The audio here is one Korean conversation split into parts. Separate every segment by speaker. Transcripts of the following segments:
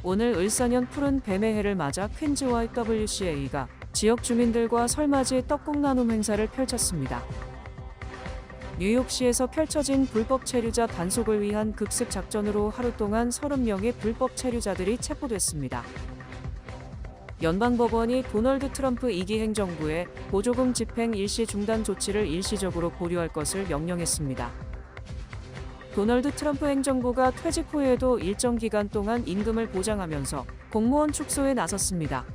Speaker 1: 오늘 을사년 푸른 뱀의 해를 맞아 퀸즈 YWCA가 지역 주민들과 설맞이 떡국 나눔 행사를 펼쳤습니다. 뉴욕시에서 펼쳐진 불법 체류자 단속을 위한 급습 작전으로 하루 동안 30명의 불법 체류자들이 체포됐습니다. 연방법원이 도널드 트럼프 2기 행정부에 보조금 집행 일시 중단 조치를 일시적으로 보류할 것을 명령했습니다. 도널드 트럼프 행정부가 퇴직 후에도 일정 기간 동안 임금을 보장하면서 공무원 축소에 나섰습니다.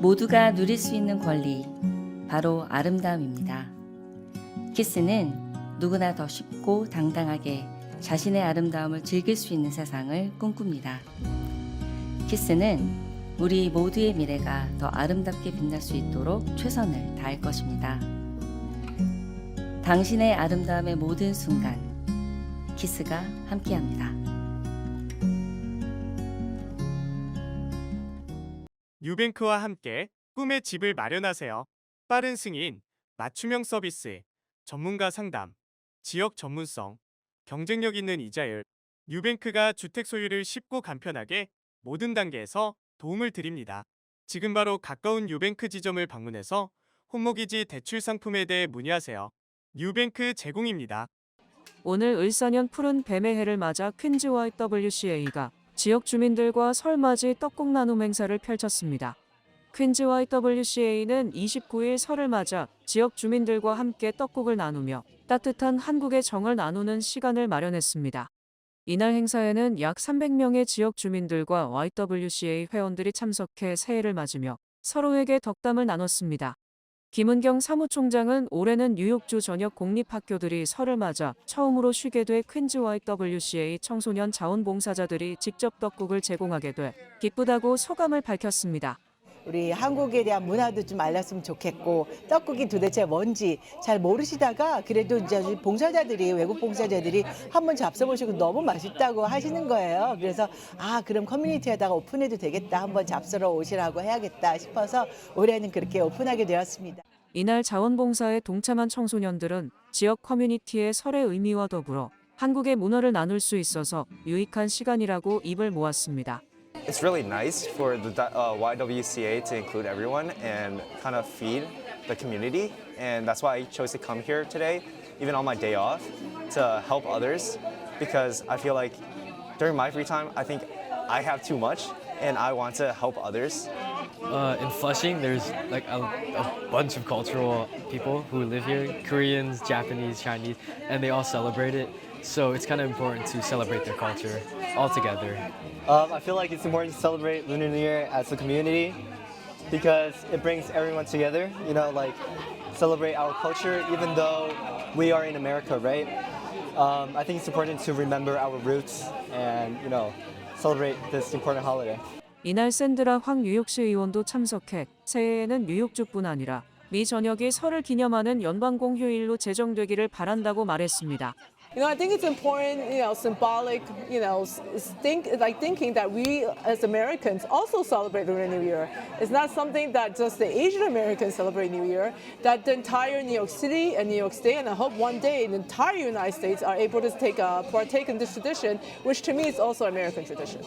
Speaker 2: 모두가 누릴 수 있는 권리, 바로 아름다움입니다. 키스는 누구나 더 쉽고 당당하게 자신의 아름다움을 즐길 수 있는 세상을 꿈꿉니다. 키스는 우리 모두의 미래가 더 아름답게 빛날 수 있도록 최선을 다할 것입니다. 당신의 아름다움의 모든 순간, 키스가 함께합니다.
Speaker 3: 뉴뱅크와 함께 꿈의 집을 마련하세요. 빠른 승인, 맞춤형 서비스, 전문가 상담, 지역 전문성, 경쟁력 있는 이자율. 뉴뱅크가 주택 소유를 쉽고 간편하게 모든 단계에서 도움을 드립니다. 지금 바로 가까운 뉴뱅크 지점을 방문해서 홈모기지 대출 상품에 대해 문의하세요. 뉴뱅크 제공입니다.
Speaker 1: 오늘 을사년 푸른 뱀의 해를 맞아 퀸즈 YWCA가 지역 주민들과 설맞이 떡국 나눔 행사를 펼쳤습니다. 퀸즈 YWCA는 29일 설을 맞아 지역 주민들과 함께 떡국을 나누며 따뜻한 한국의 정을 나누는 시간을 마련했습니다. 이날 행사에는 약 300명의 지역 주민들과 YWCA 회원들이 참석해 새해를 맞으며 서로에게 덕담을 나눴습니다. 김은경 사무총장은 올해는 뉴욕주 전역 공립학교들이 설을 맞아 처음으로 쉬게 돼 퀸즈 YWCA 청소년 자원봉사자들이 직접 떡국을 제공하게 돼 기쁘다고 소감을 밝혔습니다.
Speaker 4: 우리 한국에 대한 문화도 좀 알렸으면 좋겠고 떡국이 도대체 뭔지 잘 모르시다가 그래도 이제 봉사자들이 외국 봉사자들이 한번 잡숴보시고 너무 맛있다고 하시는 거예요. 그래서 그럼 커뮤니티에다가 오픈해도 되겠다. 한번 잡수러 오시라고 해야겠다 싶어서 올해는 그렇게 오픈하게 되었습니다.
Speaker 1: 이날 자원봉사에 동참한 청소년들은 지역 커뮤니티의 설의 의미와 더불어 한국의 문화를 나눌 수 있어서 유익한 시간이라고 입을 모았습니다.
Speaker 5: It's really nice for the YWCA to include everyone and kind of feed the community, and that's why I chose to come here today, even on my day off, to help others, because I feel like during my free time, I think I have too much, and I want to help others.
Speaker 6: In Flushing, there's like a bunch of cultural people who live here, Koreans, Japanese, Chinese, and they all celebrate it. So it's kind of important to celebrate their culture all together.
Speaker 7: I feel like it's important to celebrate Lunar New Year as a community because it brings everyone together, like celebrate our culture even though we are in America, right? I think it's important to remember our roots and, celebrate this important holiday.
Speaker 1: 이날 샌드라 황 뉴욕시 의원도 참석해 새해에는 뉴욕주뿐 아니라 미 전역이 설을 기념하는 연방공휴일로 제정되기를 바란다고 말했습니다.
Speaker 8: I think it's important, symbolic, thinking that we as Americans also celebrate Lunar New Year. It's not something that just the Asian Americans celebrate New Year, that the entire New York City and New York State, and I hope one day the entire United States are able to partake in this tradition, which to me is also American tradition.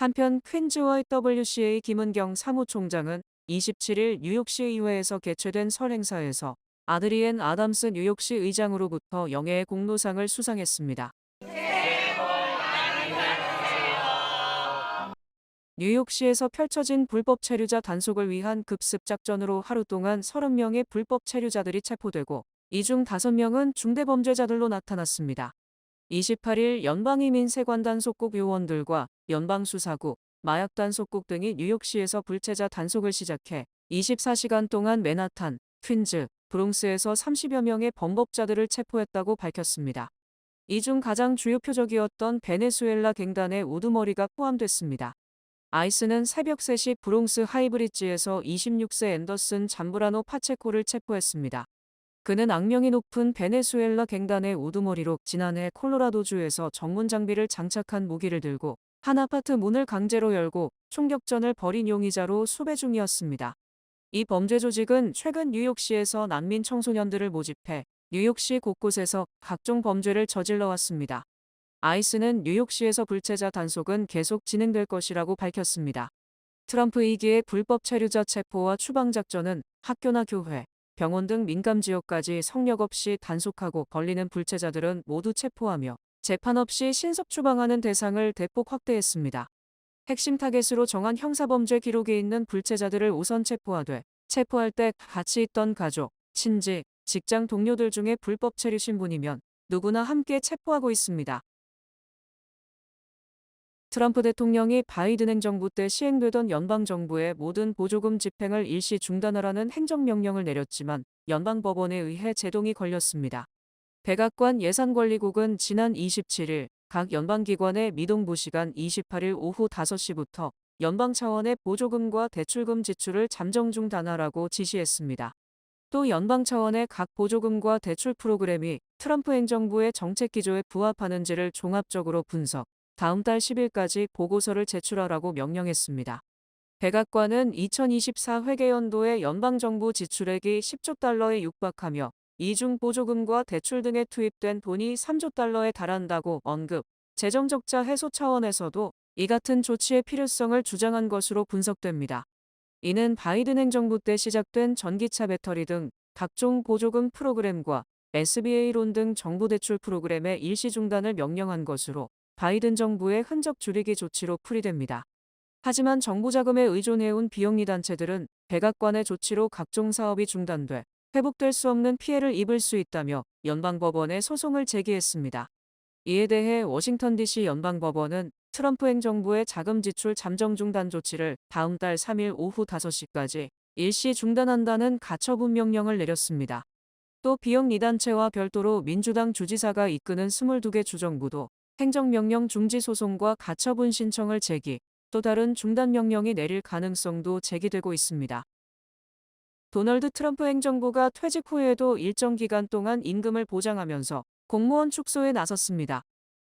Speaker 1: 한편 퀸즈 YWCA 김은경 사무총장은 27일 뉴욕시 의회에서 개최된 설 행사에서 아드리엔 아담스 뉴욕시 의장으로부터 영예의 공로상을 수상했습니다. 뉴욕시에서 펼쳐진 불법 체류자 단속을 위한 급습 작전으로 하루 동안 30명의 불법 체류자들이 체포되고 이 중 5명은 중대범죄자들로 나타났습니다. 28일 연방이민세관단속국 요원들과 연방수사국, 마약단속국 등이 뉴욕시에서 불체자 단속을 시작해 24시간 동안 맨하탄, 퀸즈, 브롱스에서 30여 명의 범법자들을 체포했다고 밝혔습니다. 이 중 가장 주요 표적이었던 베네수엘라 갱단의 우두머리가 포함됐습니다. 아이스는 새벽 3시 브롱스 하이브리지에서 26세 앤더슨 잠브라노 파체코를 체포했습니다. 그는 악명이 높은 베네수엘라 갱단의 우두머리로 지난해 콜로라도주에서 전문 장비를 장착한 무기를 들고 한 아파트 문을 강제로 열고 총격전을 벌인 용의자로 수배 중이었습니다. 이 범죄 조직은 최근 뉴욕시에서 난민 청소년들을 모집해 뉴욕시 곳곳에서 각종 범죄를 저질러 왔습니다. 아이스는 뉴욕시에서 불체자 단속은 계속 진행될 것이라고 밝혔습니다. 트럼프 2기의 불법 체류자 체포와 추방작전은 학교나 교회, 병원 등 민감 지역까지 성역 없이 단속하고 걸리는 불체자들은 모두 체포하며 재판 없이 신속 추방하는 대상을 대폭 확대했습니다. 핵심 타겟으로 정한 형사범죄 기록이 있는 불체자들을 우선 체포하되 체포할 때 같이 있던 가족, 친지, 직장 동료들 중에 불법 체류 신분이면 누구나 함께 체포하고 있습니다. 트럼프 대통령이 바이든 행정부 때 시행되던 연방정부의 모든 보조금 집행을 일시 중단하라는 행정명령을 내렸지만 연방법원에 의해 제동이 걸렸습니다. 백악관 예산관리국은 지난 27일 각 연방기관의 미동부 시간 28일 오후 5시부터 연방 차원의 보조금과 대출금 지출을 잠정 중단하라고 지시했습니다. 또 연방 차원의 각 보조금과 대출 프로그램이 트럼프 행정부의 정책 기조에 부합하는지를 종합적으로 분석, 다음 달 10일까지 보고서를 제출하라고 명령했습니다. 백악관은 2024 회계연도의 연방정부 지출액이 10조 달러에 육박하며 이중 보조금과 대출 등에 투입된 돈이 3조 달러에 달한다고 언급, 재정적자 해소 차원에서도 이 같은 조치의 필요성을 주장한 것으로 분석됩니다. 이는 바이든 행정부 때 시작된 전기차 배터리 등 각종 보조금 프로그램과 SBA론 등 정부 대출 프로그램의 일시 중단을 명령한 것으로 바이든 정부의 흔적 줄이기 조치로 풀이됩니다. 하지만 정부 자금에 의존해온 비영리 단체들은 백악관의 조치로 각종 사업이 중단돼 회복될 수 없는 피해를 입을 수 있다며 연방법원에 소송을 제기했습니다. 이에 대해 워싱턴 DC 연방법원은 트럼프 행정부의 자금 지출 잠정 중단 조치를 다음 달 3일 오후 5시까지 일시 중단한다는 가처분 명령을 내렸습니다. 또 비영리 단체와 별도로 민주당 주지사가 이끄는 22개 주정부도 행정명령 중지 소송과 가처분 신청을 제기, 또 다른 중단 명령이 내릴 가능성도 제기되고 있습니다. 도널드 트럼프 행정부가 퇴직 후에도 일정 기간 동안 임금을 보장하면서 공무원 축소에 나섰습니다.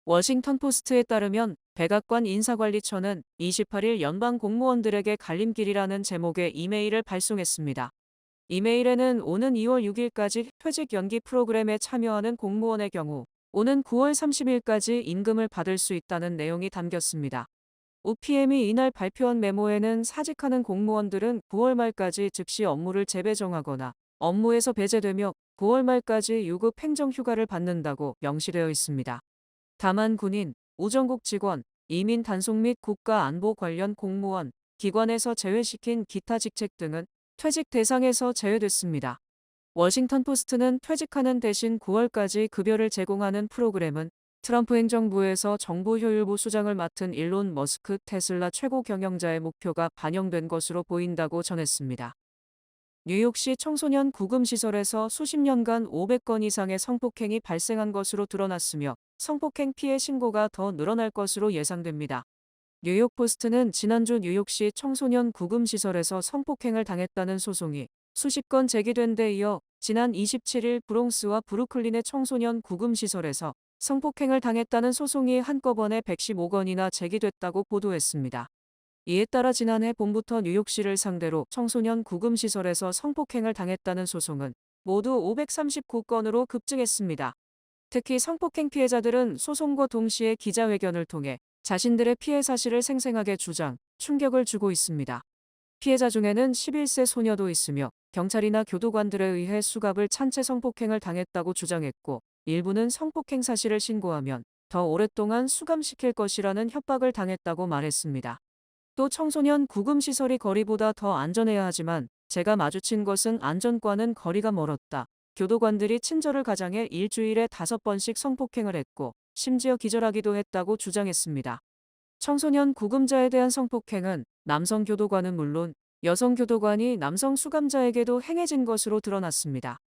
Speaker 1: 워싱턴 포스트에 따르면 백악관 인사관리처는 28일 연방 공무원들에게 갈림길이라는 제목의 이메일을 발송했습니다. 이메일에는 오는 2월 6일까지 퇴직 연기 프로그램에 참여하는 공무원의 경우 오는 9월 30일까지 임금을 받을 수 있다는 내용이 담겼습니다. OPM이 이날 발표한 메모에는 사직하는 공무원들은 9월 말까지 즉시 업무를 재배정하거나 업무에서 배제되며 9월 말까지 유급 행정휴가를 받는다고 명시되어 있습니다. 다만 군인, 우정국 직원, 이민 단속 및 국가안보 관련 공무원, 기관에서 제외시킨 기타 직책 등은 퇴직 대상에서 제외됐습니다. 워싱턴 포스트는 퇴직하는 대신 9월까지 급여를 제공하는 프로그램은 트럼프 행정부에서 정보 효율부 수장을 맡은 일론 머스크 테슬라 최고 경영자의 목표가 반영된 것으로 보인다고 전했습니다. 뉴욕시 청소년 구금시설에서 수십 년간 500건 이상의 성폭행이 발생한 것으로 드러났으며 성폭행 피해 신고가 더 늘어날 것으로 예상됩니다. 뉴욕포스트는 지난주 뉴욕시 청소년 구금시설에서 성폭행을 당했다는 소송이 수십 건 제기된 데 이어 지난 27일 브롱스와 브루클린의 청소년 구금시설에서 성폭행을 당했다는 소송이 한꺼번에 115건이나 제기됐다고 보도했습니다. 이에 따라 지난해 봄부터 뉴욕시를 상대로 청소년 구금시설에서 성폭행을 당했다는 소송은 모두 539건으로 급증했습니다. 특히 성폭행 피해자들은 소송과 동시에 기자회견을 통해 자신들의 피해 사실을 생생하게 주장, 충격을 주고 있습니다. 피해자 중에는 11세 소녀도 있으며 경찰이나 교도관들에 의해 수갑을 찬 채 성폭행을 당했다고 주장했고 일부는 성폭행 사실을 신고하면 더 오랫동안 수감시킬 것이라는 협박을 당했다고 말했습니다. 또 청소년 구금시설이 거리보다 더 안전해야 하지만 제가 마주친 것은 안전과는 거리가 멀었다. 교도관들이 친절을 가장해 일주일에 5번씩 성폭행을 했고 심지어 기절하기도 했다고 주장했습니다. 청소년 구금자에 대한 성폭행은 남성 교도관은 물론 여성 교도관이 남성 수감자에게도 행해진 것으로 드러났습니다.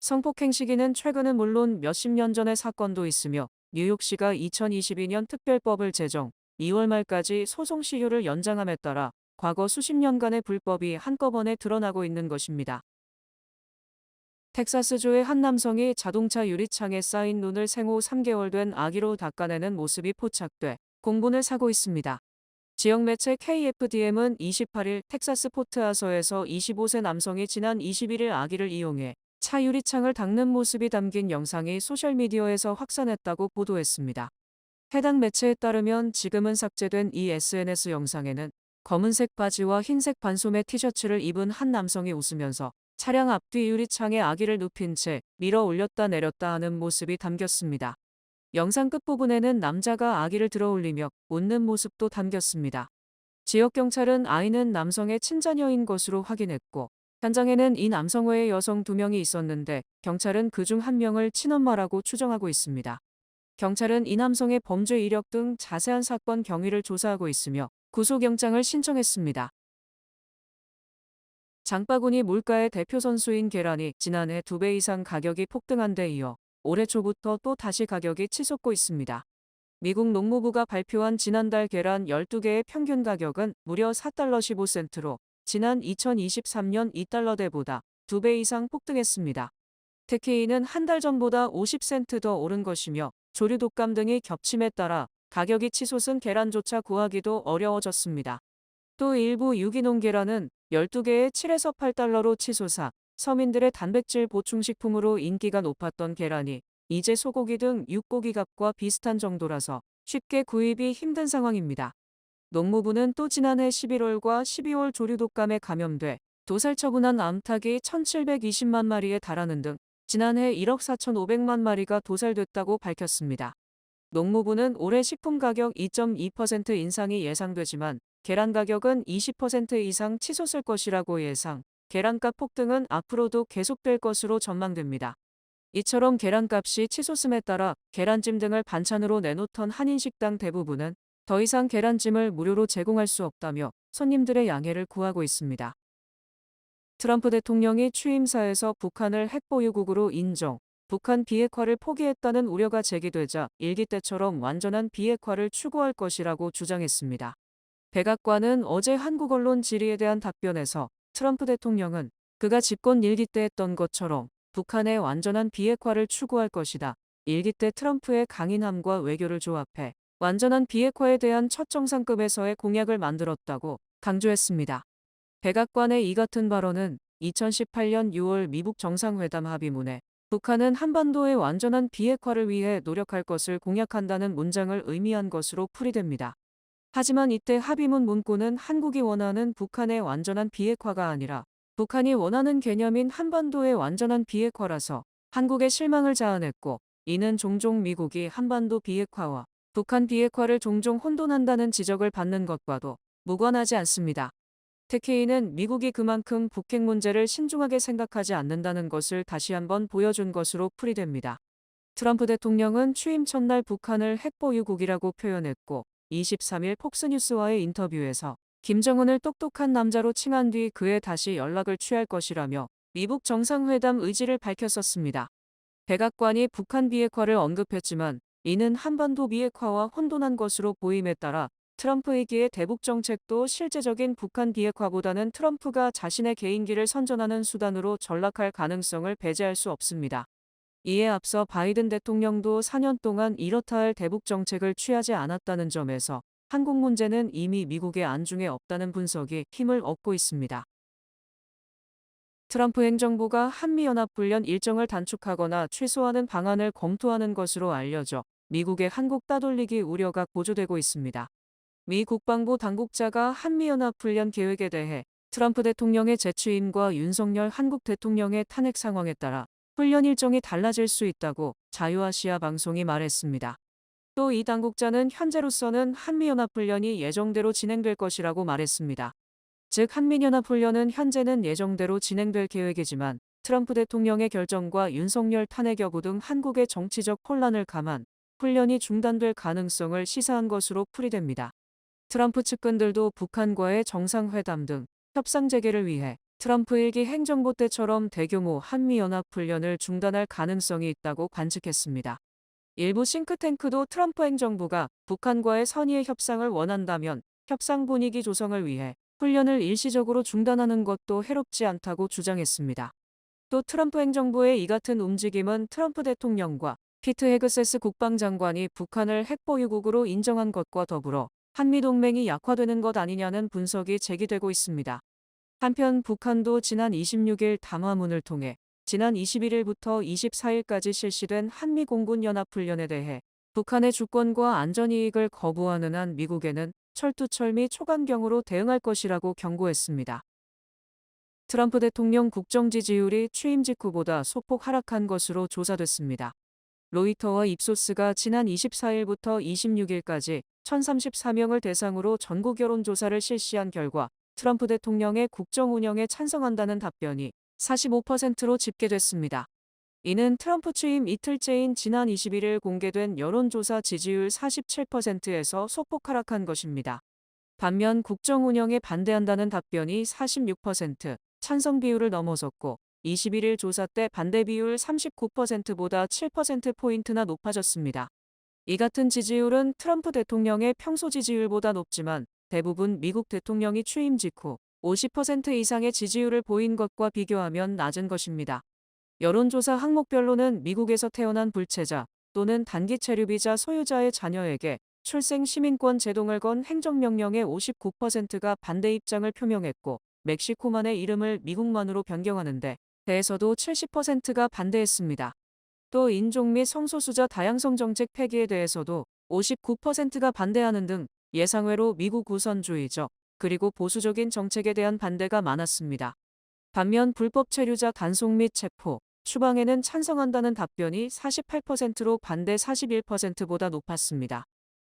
Speaker 1: 성폭행 시기는 최근은 물론 몇십 년 전의 사건도 있으며 뉴욕시가 2022년 특별법을 제정, 2월 말까지 소송 시효를 연장함에 따라 과거 수십 년간의 불법이 한꺼번에 드러나고 있는 것입니다. 텍사스주의 한 남성이 자동차 유리창에 쌓인 눈을 생후 3개월 된 아기로 닦아내는 모습이 포착돼 공분을 사고 있습니다. 지역 매체 KFDM은 28일 텍사스 포트아서에서 25세 남성이 지난 21일 아기를 이용해 차 유리창을 닦는 모습이 담긴 영상이 소셜미디어에서 확산했다고 보도했습니다. 해당 매체에 따르면 지금은 삭제된 이 SNS 영상에는 검은색 바지와 흰색 반소매 티셔츠를 입은 한 남성이 웃으면서 차량 앞뒤 유리창에 아기를 눕힌 채 밀어 올렸다 내렸다 하는 모습이 담겼습니다. 영상 끝부분에는 남자가 아기를 들어 올리며 웃는 모습도 담겼습니다. 지역 경찰은 아이는 남성의 친자녀인 것으로 확인했고, 현장에는 이 남성 외에 여성 2명이 있었는데 경찰은 그중 1명을 친엄마라고 추정하고 있습니다. 경찰은 이 남성의 범죄 이력 등 자세한 사건 경위를 조사하고 있으며 구속영장을 신청했습니다. 장바구니 물가의 대표 선수인 계란이 지난해 2배 이상 가격이 폭등한 데 이어 올해 초부터 또 다시 가격이 치솟고 있습니다. 미국 농무부가 발표한 지난달 계란 12개의 평균 가격은 무려 4달러 15센트로 지난 2023년 2달러대보다 2배 이상 폭등했습니다. 특히 이는 한 달 전보다 50센트 더 오른 것이며 조류 독감 등이 겹침에 따라 가격이 치솟은 계란조차 구하기도 어려워졌습니다. 또 일부 유기농 계란은 12개에 7에서 8달러로 치솟아 서민들의 단백질 보충식품으로 인기가 높았던 계란이 이제 소고기 등 육고기 값과 비슷한 정도라서 쉽게 구입이 힘든 상황입니다. 농무부는 또 지난해 11월과 12월 조류 독감에 감염돼 도살 처분한 암탉이 1,720만 마리에 달하는 등 지난해 1억 4,500만 마리가 도살됐다고 밝혔습니다. 농무부는 올해 식품 가격 2.2% 인상이 예상되지만 계란 가격은 20% 이상 치솟을 것이라고 예상, 계란값 폭등은 앞으로도 계속될 것으로 전망됩니다. 이처럼 계란값이 치솟음에 따라 계란찜 등을 반찬으로 내놓던 한인식당 대부분은 더 이상 계란찜을 무료로 제공할 수 없다며 손님들의 양해를 구하고 있습니다. 트럼프 대통령이 취임사에서 북한을 핵보유국으로 인정, 북한 비핵화를 포기했다는 우려가 제기되자 일기 때처럼 완전한 비핵화를 추구할 것이라고 주장했습니다. 백악관은 어제 한국 언론 질의에 대한 답변에서 트럼프 대통령은 그가 집권 일기 때 했던 것처럼 북한의 완전한 비핵화를 추구할 것이다. 일기 때 트럼프의 강인함과 외교를 조합해 완전한 비핵화에 대한 첫 정상급에서의 공약을 만들었다고 강조했습니다. 백악관의 이 같은 발언은 2018년 6월 미국 정상회담 합의문에 북한은 한반도의 완전한 비핵화를 위해 노력할 것을 공약한다는 문장을 의미한 것으로 풀이됩니다. 하지만 이때 합의문 문구는 한국이 원하는 북한의 완전한 비핵화가 아니라 북한이 원하는 개념인 한반도의 완전한 비핵화라서 한국의 실망을 자아냈고, 이는 종종 미국이 한반도 비핵화와 북한 비핵화를 종종 혼돈한다는 지적을 받는 것과도 무관하지 않습니다. 특히 이는 미국이 그만큼 북핵 문제를 신중하게 생각하지 않는다는 것을 다시 한번 보여준 것으로 풀이됩니다. 트럼프 대통령은 취임 첫날 북한을 핵보유국이라고 표현했고 23일 폭스뉴스와의 인터뷰에서 김정은을 똑똑한 남자로 칭한 뒤 그에 다시 연락을 취할 것이라며 미국 정상회담 의지를 밝혔었습니다. 백악관이 북한 비핵화를 언급했지만 이는 한반도 비핵화와 혼돈한 것으로 보임에 따라 트럼프이기에 대북 정책도 실제적인 북한 비핵화보다는 트럼프가 자신의 개인기를 선전하는 수단으로 전락할 가능성을 배제할 수 없습니다. 이에 앞서 바이든 대통령도 4년 동안 이렇다 할 대북 정책을 취하지 않았다는 점에서 한국 문제는 이미 미국의 안중에 없다는 분석이 힘을 얻고 있습니다. 트럼프 행정부가 한미연합훈련 일정을 단축하거나 최소화하는 방안을 검토하는 것으로 알려져 미국의 한국 따돌리기 우려가 고조되고 있습니다. 미 국방부 당국자가 한미연합훈련 계획에 대해 트럼프 대통령의 재취임과 윤석열 한국 대통령의 탄핵 상황에 따라 훈련 일정이 달라질 수 있다고 자유아시아 방송이 말했습니다. 또 이 당국자는 현재로서는 한미연합훈련이 예정대로 진행될 것이라고 말했습니다. 즉 한미연합훈련은 현재는 예정대로 진행될 계획이지만 트럼프 대통령의 결정과 윤석열 탄핵 여부 등 한국의 정치적 혼란을 감안 훈련이 중단될 가능성을 시사한 것으로 풀이됩니다. 트럼프 측근들도 북한과의 정상회담 등 협상 재개를 위해 트럼프 1기 행정부 때처럼 대규모 한미연합훈련을 중단할 가능성이 있다고 관측했습니다. 일부 싱크탱크도 트럼프 행정부가 북한과의 선의의 협상을 원한다면 협상 분위기 조성을 위해 훈련을 일시적으로 중단하는 것도 해롭지 않다고 주장했습니다. 또 트럼프 행정부의 이 같은 움직임은 트럼프 대통령과 피트 헤그세스 국방장관이 북한을 핵보유국으로 인정한 것과 더불어 한미동맹이 약화되는 것 아니냐는 분석이 제기되고 있습니다. 한편 북한도 지난 26일 담화문을 통해 지난 21일부터 24일까지 실시된 한미공군연합훈련에 대해 북한의 주권과 안전이익을 거부하는 한 미국에는 철두철 미 초강경으로 대응할 것이라고 경고했습니다. 트럼프 대통령 국정 지지율이 취임 직후보다 소폭 하락한 것으로 조사됐습니다. 로이터와 입소스가 지난 24일부터 26일까지 1034명을 대상으로 전국 여론조사를 실시한 결과 트럼프 대통령의 국정 운영에 찬성한다는 답변이 45%로 집계됐습니다. 이는 트럼프 취임 이틀째인 지난 21일 공개된 여론조사 지지율 47%에서 소폭 하락한 것입니다. 반면 국정 운영에 반대한다는 답변이 46%, 찬성 비율을 넘어섰고 21일 조사 때 반대 비율 39%보다 7%포인트나 높아졌습니다. 이 같은 지지율은 트럼프 대통령의 평소 지지율보다 높지만 대부분 미국 대통령이 취임 직후 50% 이상의 지지율을 보인 것과 비교하면 낮은 것입니다. 여론조사 항목별로는 미국에서 태어난 불체자 또는 단기 체류비자 소유자의 자녀에게 출생 시민권 제동을 건 행정명령의 59%가 반대 입장을 표명했고 멕시코만의 이름을 미국만으로 변경하는데 대해서도 70%가 반대했습니다. 또 인종 및 성소수자 다양성 정책 폐기에 대해서도 59%가 반대하는 등 예상외로 미국 우선주의적 그리고 보수적인 정책에 대한 반대가 많았습니다. 반면 불법 체류자 단속 및 체포, 추방에는 찬성한다는 답변이 48%로 반대 41%보다 높았습니다.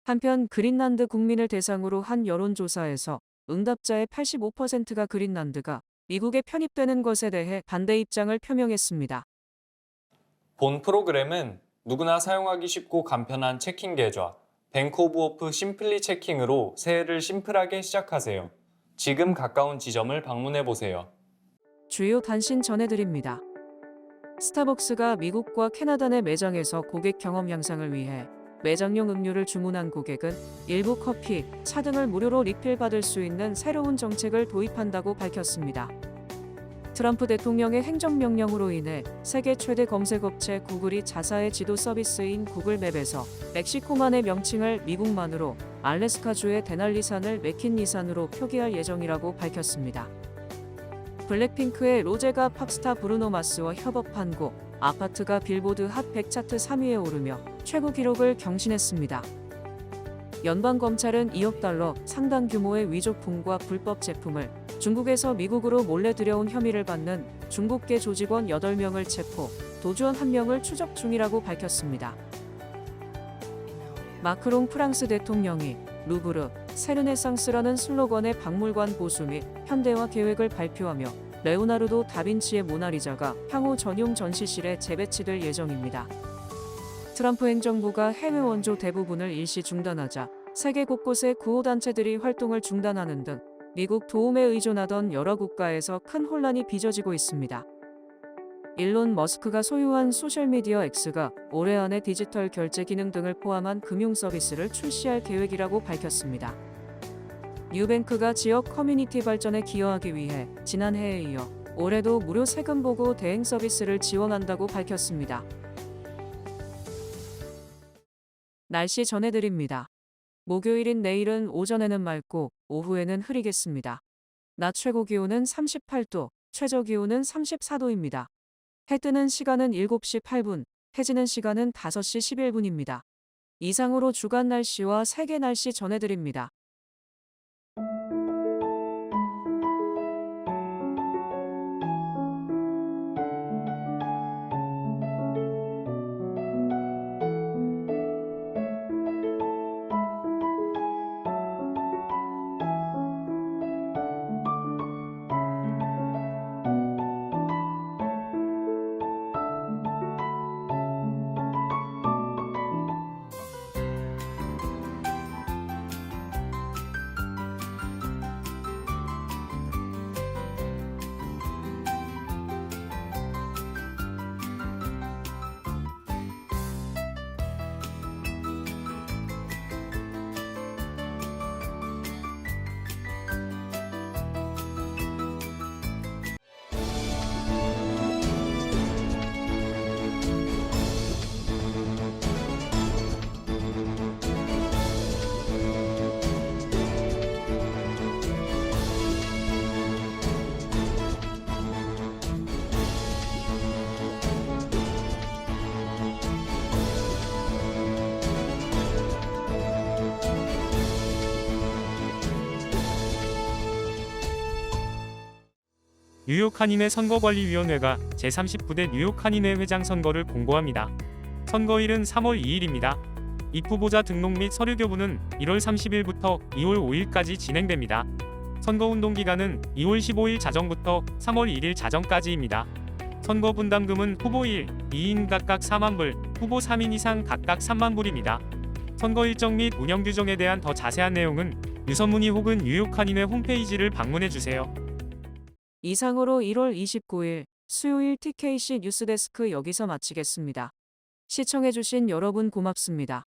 Speaker 1: 한편 그린란드 국민을 대상으로 한 여론조사에서 응답자의 85%가 그린란드가 미국에 편입되는 것에 대해 반대 입장을 표명했습니다.
Speaker 9: 본 프로그램은 누구나 사용하기 쉽고 간편한 체킹 계좌 뱅크 오브 오프 심플리 체킹으로 새해를 심플하게 시작하세요. 지금 가까운 지점을 방문해 보세요.
Speaker 1: 주요 단신 전해드립니다. 스타벅스가 미국과 캐나다 내 매장에서 고객 경험 향상을 위해 매장용 음료를 주문한 고객은 일부 커피, 차 등을 무료로 리필받을 수 있는 새로운 정책을 도입한다고 밝혔습니다. 트럼프 대통령의 행정명령으로 인해 세계 최대 검색업체 구글이 자사의 지도 서비스인 구글맵에서 멕시코만의 명칭을 미국만으로 알래스카주의 데날리산을 맥킨리산으로 표기할 예정이라고 밝혔습니다. 블랙핑크의 로제가 팝스타 브루노 마스와 협업한 곡 아파트가 빌보드 핫 100 차트 3위에 오르며 최고 기록을 경신했습니다. 연방검찰은 2억 달러 상당 규모의 위조품과 불법 제품을 중국에서 미국으로 몰래 들여온 혐의를 받는 중국계 조직원 8명을 체포, 도주원 1명을 추적 중이라고 밝혔습니다. 마크롱 프랑스 대통령이 루브르, 세르네상스라는 슬로건의 박물관 보수 및 현대화 계획을 발표하며 레오나르도 다빈치의 모나리자가 향후 전용 전시실에 재배치될 예정입니다. 트럼프 행정부가 해외 원조 대부분을 일시 중단하자 세계 곳곳의 구호단체들이 활동을 중단하는 등 미국 도움에 의존하던 여러 국가에서 큰 혼란이 빚어지고 있습니다. 일론 머스크가 소유한 소셜미디어 X가 올해 안에 디지털 결제 기능 등을 포함한 금융 서비스를 출시할 계획이라고 밝혔습니다. 뉴뱅크가 지역 커뮤니티 발전에 기여하기 위해 지난해에 이어 올해도 무료 세금 보고 대행 서비스를 지원한다고 밝혔습니다. 날씨 전해드립니다. 목요일인 내일은 오전에는 맑고 오후에는 흐리겠습니다. 낮 최고 기온은 38도, 최저 기온은 34도입니다. 해 뜨는 시간은 7시 8분, 해 지는 시간은 5시 11분입니다. 이상으로 주간 날씨와 세계 날씨 전해드립니다.
Speaker 10: 뉴욕 한인회 선거관리위원회가 제39대 뉴욕 한인회 회장 선거를 공고합니다. 선거일은 3월 2일입니다. 입후보자 등록 및 서류 교부는 1월 30일부터 2월 5일까지 진행됩니다. 선거운동 기간은 2월 15일 자정부터 3월 1일 자정까지입니다. 선거 분담금은 후보 1, 2인 각각 4만 불, 후보 3인 이상 각각 3만 불입니다. 선거 일정 및 운영 규정에 대한 더 자세한 내용은 유선문의 혹은 뉴욕 한인회 홈페이지를 방문해 주세요.
Speaker 1: 이상으로 1월 29일 수요일 TKC 뉴스데스크 여기서 마치겠습니다. 시청해주신 여러분 고맙습니다.